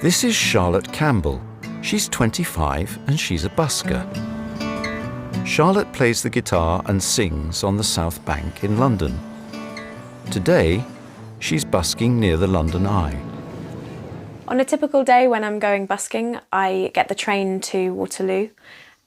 This is Charlotte Campbell. She's 25 and she's a busker. Charlotte plays the guitar and sings on the South Bank in London. Today, she's busking near the London Eye. On a typical day when I'm going busking, I get the train to Waterloo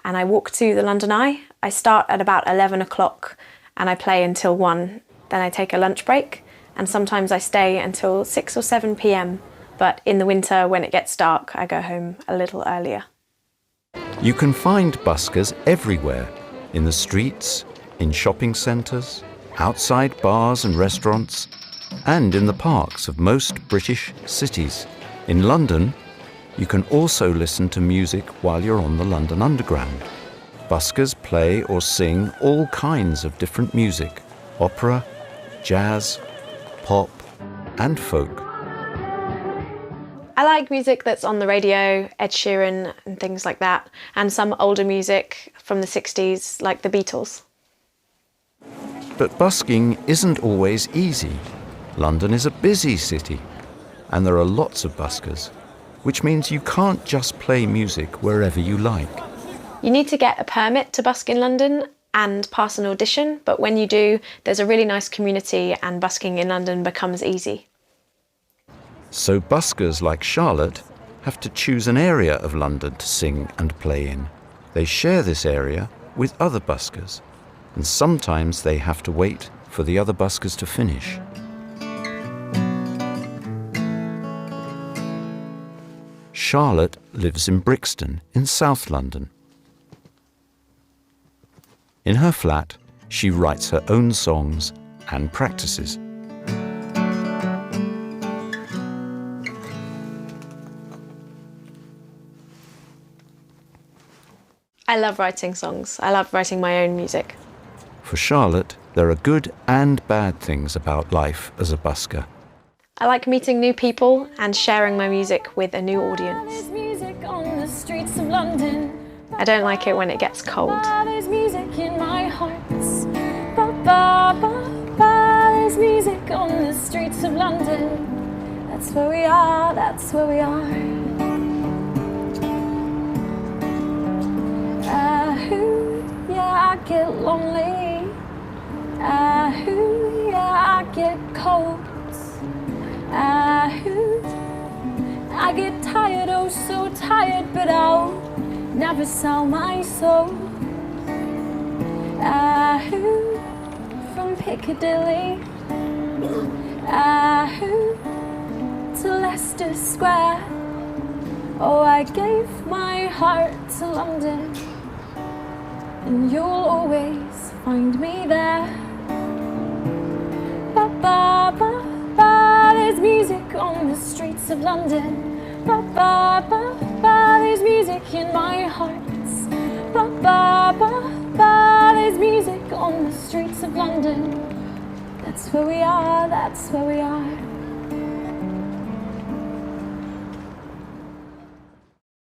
and I walk to the London Eye. I start at about 11 o'clock and I play until 1. Then I take a lunch break and sometimes I stay until 6 or 7 p.m. But in the winter, when it gets dark, I go home a little earlier. You can find buskers everywhere, in the streets, in shopping centres, outside bars and restaurants, and in the parks of most British cities. In London, you can also listen to music while you're on the London Underground. Buskers play or sing all kinds of different music: opera, jazz, pop, and folk. I like music that's on the radio, Ed Sheeran and things like that, and some older music from the 60s, like the Beatles. But busking isn't always easy. London is a busy city, and there are lots of buskers, which means you can't just play music wherever you like. You need to get a permit to busk in London and pass an audition, but when you do, there's a really nice community and busking in London becomes easy. So buskers like Charlotte have to choose an area of London to sing and play in. They share this area with other buskers, and sometimes they have to wait for the other buskers to finish. Charlotte lives in Brixton in South London. In her flat, she writes her own songs and practices. I love writing songs. I love writing my own music. For Charlotte, there are good and bad things about life as a busker. I like meeting new people and sharing my music with a new audience. There's music on the streets of London. I don't like it when it gets cold. There's music in my heart. There's music on the streets of London. That's where we are, that's where we are. I get lonely. I get cold. I get tired, oh so tired, but I'll never sell my soul. From Piccadilly to Leicester Square. Oh, I gave my heart to London, and you'll always find me there. There's music on the streets of London. There's music in my heart. There's music on the streets of London. That's where we are, that's where we are.